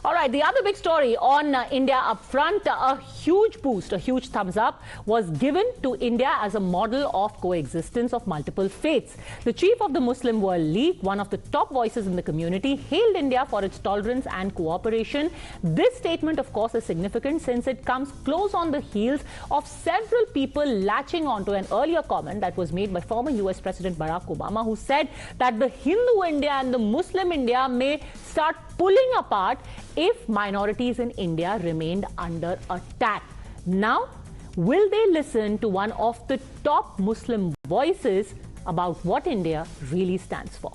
All right, the other big story on India Upfront, a huge boost, a huge thumbs up was given to India as a model of coexistence of multiple faiths. The chief of the Muslim World League, one of the top voices in the community, hailed India for its tolerance and cooperation. This statement, of course, is significant since it comes close on the heels of several people latching onto an earlier comment that was made by former US President Barack Obama, who said that the Hindu India and the Muslim India may start pulling apart if minorities in India remained under attack. Now, will they listen to one of the top Muslim voices about what India really stands for?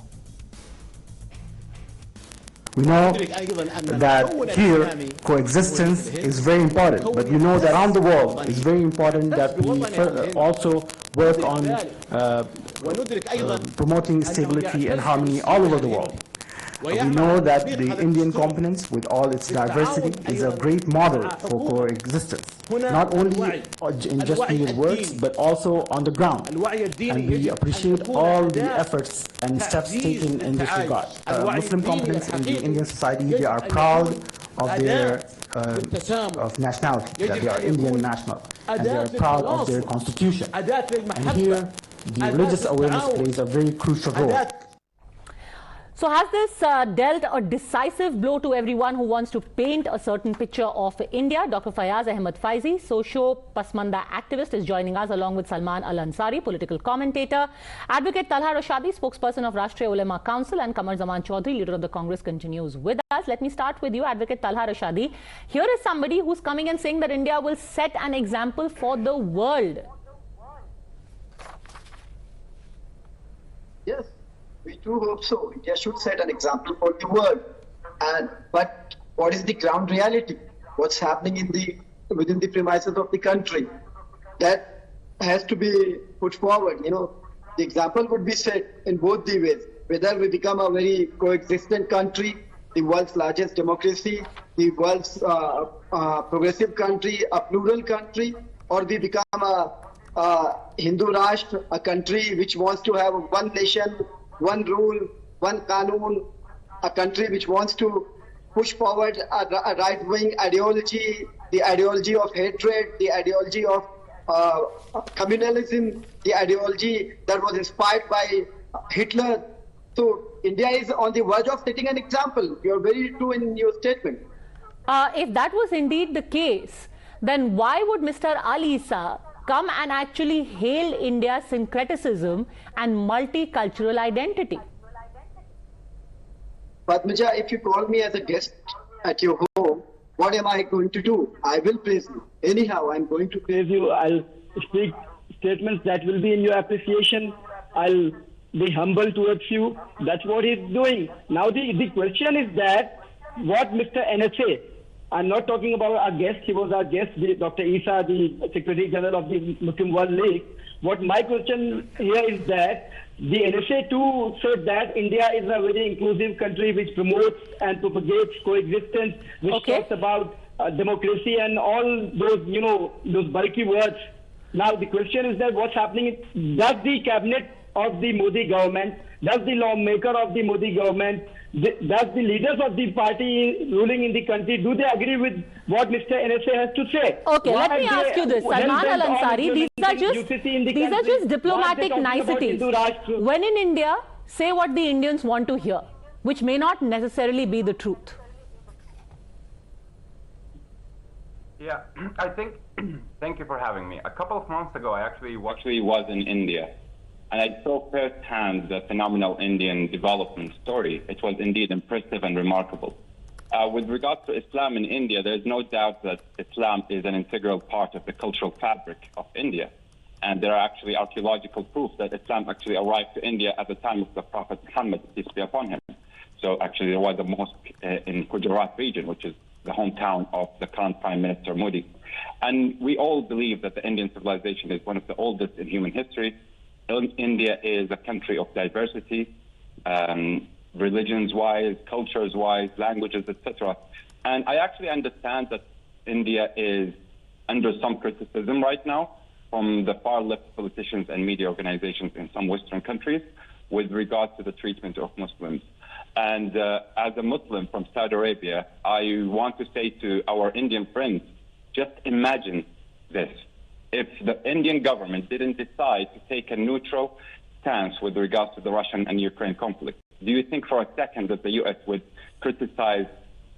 We know that here coexistence is very important, but we know that around the world it's very important that we also work on promoting stability and harmony all over the world. We know that the Indian components, with all its diversity, is a great model for coexistence, not only in just mere words, but also on the ground. And we appreciate all the efforts and steps taken in this regard. Muslim components in the Indian society, they are proud of their of nationality, that they are Indian national, and they are proud of their constitution. And here, the religious awareness plays a very crucial role. So has this dealt a decisive blow to everyone who wants to paint a certain picture of India? Dr. Faiyaz Fyzie, Socio-Pasmanda Activist, is joining us along with Salman Al Ansari, political commentator. Advocate Talha Rashid, spokesperson of Rashtriya Ulama Council, and Kamruzzaman Chaudhary, leader of the Congress, continues with us. Let me start with you, Advocate Talha Rashid. Here is somebody who's coming and saying that India will set an example for the world. Yes. We do hope so. India should set an example for the world. But what is the ground reality? What's happening within the premises of the country? That has to be put forward. You know, the example would be set in both the ways. Whether we become a very coexistent country, the world's largest democracy, the world's progressive country, a plural country, or we become a Hindu Rashtra, a country which wants to have one nation, one rule, one Qanun, a country which wants to push forward a right-wing ideology, the ideology of hatred, the ideology of communalism, the ideology that was inspired by Hitler. So India is on the verge of setting an example. You are very true in your statement. If that was indeed the case, then why would Mr. Al-Issa come and actually hail India's syncretism and multicultural identity? Padmaja, if you call me as a guest at your home, what am I going to do? I will praise you. Anyhow, I'm going to praise you. I'll speak statements that will be in your appreciation. I'll be humble towards you. That's what he's doing. Now the question is that what Mr. NSA, I'm not talking about our guest, he was our guest, Dr. Issa, the Secretary General of the Muslim World League. What my question here is that the NSA too said that India is a very inclusive country which promotes and propagates coexistence, which talks about democracy and all those, you know, those bulky words. Now the question is that what's happening is, does the cabinet of the Modi government, does the lawmaker of the Modi government, does the leaders of the party ruling in the country, do they agree with what Mr. NSA has to say? Okay, let me ask you this. Salman Al Ansari, these are just diplomatic niceties. When in India, say what the Indians want to hear, which may not necessarily be the truth. Yeah, I think, thank you for having me. A couple of months ago, I actually was in India. And I saw firsthand the phenomenal Indian development story. It was indeed impressive and remarkable. With regards to Islam in India, there is no doubt that Islam is an integral part of the cultural fabric of India. And there are actually archaeological proof that Islam actually arrived to India at the time of the Prophet Muhammad, peace be upon him. So actually there was a mosque in Gujarat region, which is the hometown of the current Prime Minister Modi. And we all believe that the Indian civilization is one of the oldest in human history. India is a country of diversity, religions-wise, cultures-wise, languages, etc. And I actually understand that India is under some criticism right now from the far-left politicians and media organizations in some Western countries with regard to the treatment of Muslims. And as a Muslim from Saudi Arabia, I want to say to our Indian friends, just imagine this. If the Indian government didn't decide to take a neutral stance with regards to the Russian and Ukraine conflict, do you think for a second that the U.S. would criticize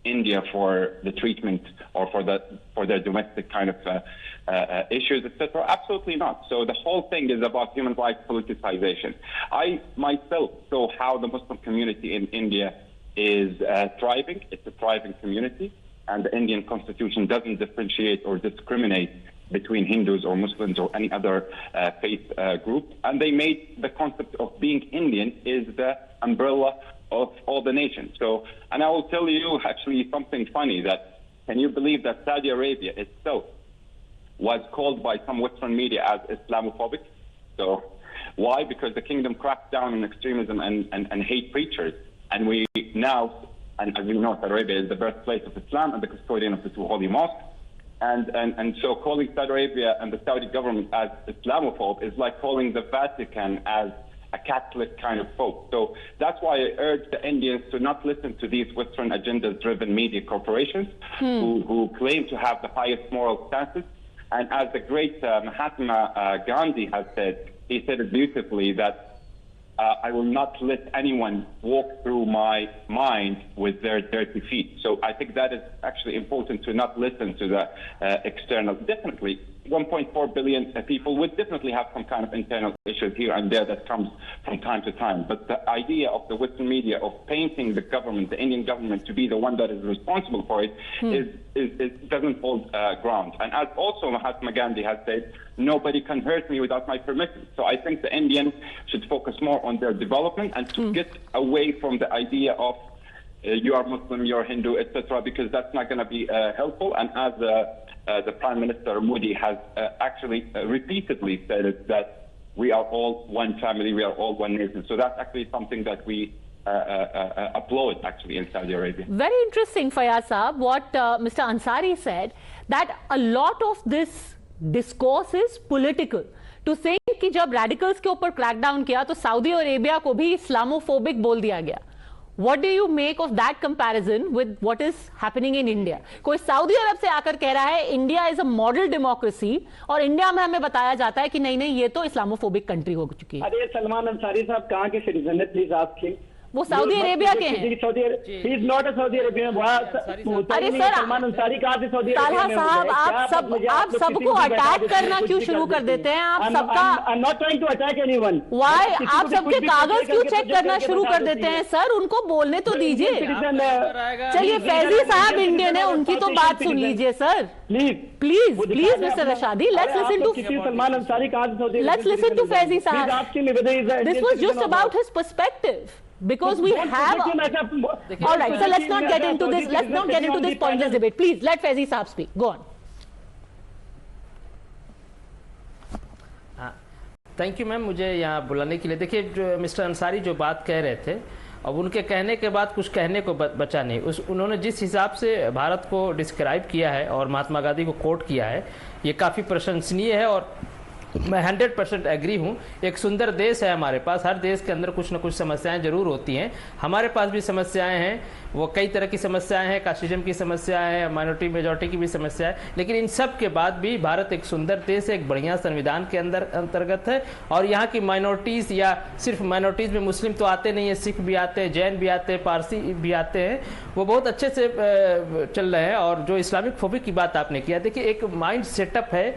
India for the treatment or for their domestic kind of issues, etc.? Absolutely not. So the whole thing is about human rights politicization. I myself saw how the Muslim community in India is thriving. It's a thriving community, and the Indian constitution doesn't differentiate or discriminate between Hindus or Muslims or any other faith group. And they made the concept of being Indian is the umbrella of all the nations. So, and I will tell you actually something funny, that can you believe that Saudi Arabia itself was called by some Western media as Islamophobic? So why? Because the kingdom cracked down on extremism and hate preachers. And we now, and as you know, Saudi Arabia is the birthplace of Islam and the custodian of the two holy mosques. And so calling Saudi Arabia and the Saudi government as Islamophobe is like calling the Vatican as a Catholic kind of folk. So that's why I urge the Indians to not listen to these Western agenda-driven media corporations who claim to have the highest moral stances. And as the great Mahatma Gandhi has said, he said it beautifully, that I will not let anyone walk through my mind with their dirty feet. So I think that is actually important, to not listen to the external. Definitely, 1.4 billion people would definitely have some kind of internal issues here and there that comes from time to time. But the idea of the Western media of painting the government, the Indian government, to be the one that is responsible for it doesn't hold ground. And as also Mahatma Gandhi has said, nobody can hurt me without my permission. So I think the Indians should focus more on their development and to get away from the idea of you are Muslim, you're Hindu, etc., because that's not going to be helpful. And as the Prime Minister Modi has actually repeatedly said it, that we are all one family, we are all one nation. So that's actually something that we applaud actually in Saudi Arabia. Very interesting, Faiyaz Saab, what Mr. Ansari said, that a lot of this discourse is political. To think कि जब radicals के ऊपर crackdown किया तो Saudi Arabia को भी Islamophobic बोल दिया गया. What do you make of that comparison with what is happening in India? कोई सऊदी अरब से आकर कह रहा है India is a model democracy और इंडिया में हमें बताया जाता है कि नहीं नहीं ये तो इस्लामोफोबिक कंट्री हो चुकी है. अरे सलमान अंसारी साहब कहाँ के सिटीजन है, प्लीज आस्क हिम. वो सऊदी अरेबिया के हैं. He is not a Saudi Arabian. अरे सर सलमान अंसारी कहाँ से सऊदी ताल्हा साहब आप सबको अटैक करना क्यों शुरू कर देते हैं? आप सबका I'm not trying to attack anyone. Why? आप सबके कागज क्यों चेक करना शुरू कर देते हैं? सर उनको बोलने तो दीजिए. चलिए फैजी साहब इंडियन है, उनकी तो बात सुन लीजिए sir. Please mister Rashidi, let's listen to Salman Ansari कहाँ से Saudi. Let's listen to Faizi साहब. This was just about his perspective. Because we have all right, so let's not get into this. Let's not get into this pointless debate. Please let Faizi Saab speak. Go on. Thank you ma'am मुझे यहाँ बुलाने के लिए. देखिए mister Ansari जो बात कह रहे थे, अब उनके कहने के बाद कुछ कहने को बचा नहीं. उन्होंने जिस हिसाब से भारत को डिस्क्राइब किया है और महात्मा गांधी को कोट किया है, ये काफ़ी प्रशंसनीय है और मैं 100% एग्री हूँ. एक सुंदर देश है हमारे पास. हर देश के अंदर कुछ न कुछ समस्याएं जरूर होती हैं. हमारे पास भी समस्याएं हैं, वो कई तरह की समस्याएं हैं. कास्टिज्म की समस्याएं हैं, माइनॉरिटी मेजॉरिटी की भी समस्या है. लेकिन इन सब के बाद भी भारत एक सुंदर देश है, एक बढ़िया संविधान के अंतर्गत है. और यहाँ की माइनॉरिटीज़, या सिर्फ माइनॉरिटीज़ में मुस्लिम तो आते नहीं है, सिख भी आते हैं, जैन भी आते हैं, पारसी भी आते हैं. वो बहुत अच्छे से चल रहे हैं. और जो इस्लामिक फोबिक की बात आपने किया, देखिए एक माइंड सेटअप है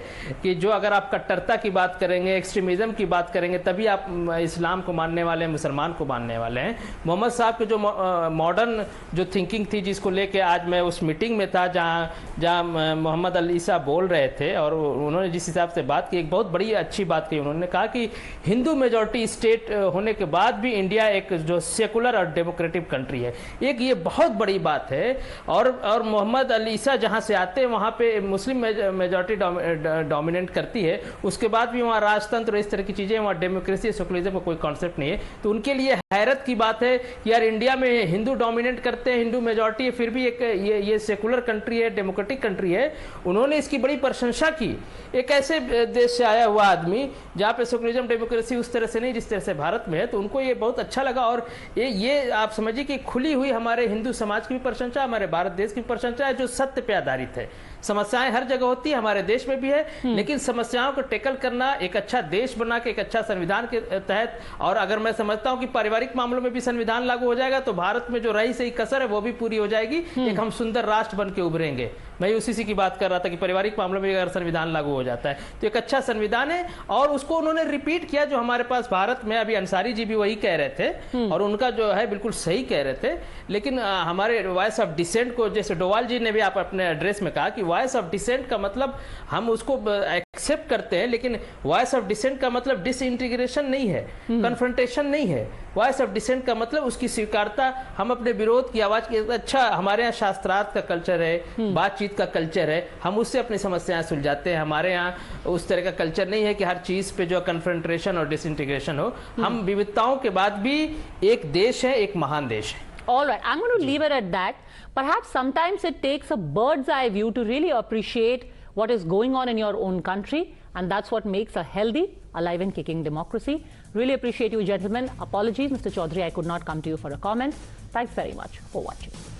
कि जो अगर आप कट्टरता की बात करेंगे, एक्सट्रीमिज्म की बात करेंगे, तभी आप इस्लाम को मानने वाले हैं, मुसलमान को मानने वाले हैं. मोहम्मद साहब के जो मॉडर्न जो थिंकिंग थी, जिसको लेके आज मैं उस मीटिंग में था जहां मोहम्मद अल ईसा बोल रहे थे, और उन्होंने जिस हिसाब से बात की, एक बहुत बड़ी अच्छी बात की. उन्होंने कहा कि हिंदू मेजॉरिटी स्टेट होने के बाद भी इंडिया एक जो सेकुलर और डेमोक्रेटिक कंट्री है, एक ये बहुत बड़ी बात है. और मोहम्मद अल ईसा जहां से आते हैं वहां पे मुस्लिम मेजॉरिटी डोमिनेट करती है. उसके बाद भी वहाँ राजतंत्र इस तरह की चीज़ें, वहाँ डेमोक्रेसी सेकुलरिज्म का कोई कॉन्सेप्ट नहीं है। तो उनके लिए हैरत की बात है कि यार इंडिया में हिंदू डोमिनेट करते हैं, हिंदू मेजॉरिटी है, फिर भी एक ये सेकुलर कंट्री है, डेमोक्रेटिक कंट्री है। उन्होंने इसकी बड़ी प्रशंसा की। एक ऐसे देश से आया हुआ आदमी जहाँ पे सेकुलरिज्म डेमोक्रेसी उस तरह से नहीं जिस तरह से भारत में है, तो उनको ये बहुत अच्छा लगा। और ये आप समझिए कि खुली हुई हमारे हिंदू समाज की भी प्रशंसा, हमारे भारत देश की प्रशंसा है, जो सत्य पे आधारित है। समस्याएं हर जगह होती है, हमारे देश में भी है, लेकिन समस्याओं को टैकल करना एक अच्छा देश बना के, एक अच्छा संविधान के तहत। और अगर मैं समझता हूं कि पारिवारिक मामलों में भी संविधान लागू हो जाएगा तो भारत में जो रही सही कसर है वो भी पूरी हो जाएगी। एक हम सुंदर राष्ट्र बन के उभरेंगे। मैं उसी की बात कर रहा था कि पारिवारिक मामलों में अगर संविधान लागू हो जाता है तो एक अच्छा संविधान है। और उसको उन्होंने रिपीट किया जो हमारे पास भारत में, अभी अंसारी जी भी वही कह रहे थे और उनका जो है बिल्कुल सही कह रहे थे। लेकिन हमारे वॉइस ऑफ डिसेंट को, जैसे डोवाल जी ने भी आप अपने एड्रेस में कहा कि वॉइस ऑफ डिसेंट का मतलब हम उसको एक्सेप्ट करते हैं, लेकिन वॉइस ऑफ डिसेंट का मतलब डिसइंटीग्रेशन नहीं है, कन्फ्रंटेशन नहीं है। वॉइस ऑफ डिसेंट का मतलब उसकी स्वीकारता, हम अपने विरोध की आवाज की, अच्छा हमारे यहाँ शास्त्रार्थ का कल्चर है, बातचीत का कल्चर है, हम उससे अपनी समस्याएं सुलझाते हैं। हमारे यहाँ उस तरह का कल्चर नहीं है कि हर चीज पे जो कन्फ्रंटेशन और डिसइंटीग्रेशन हो। हम विविधताओं के बाद भी एक देश है, एक महान देश है। All right, I'm going to leave it at that. Perhaps sometimes it takes a bird's eye view to really appreciate what is going on in your own country, and that's what makes a healthy, alive and kicking democracy. Really appreciate you, gentlemen. Apologies, Mr. Chaudhary, I could not come to you for a comment. Thanks very much for watching.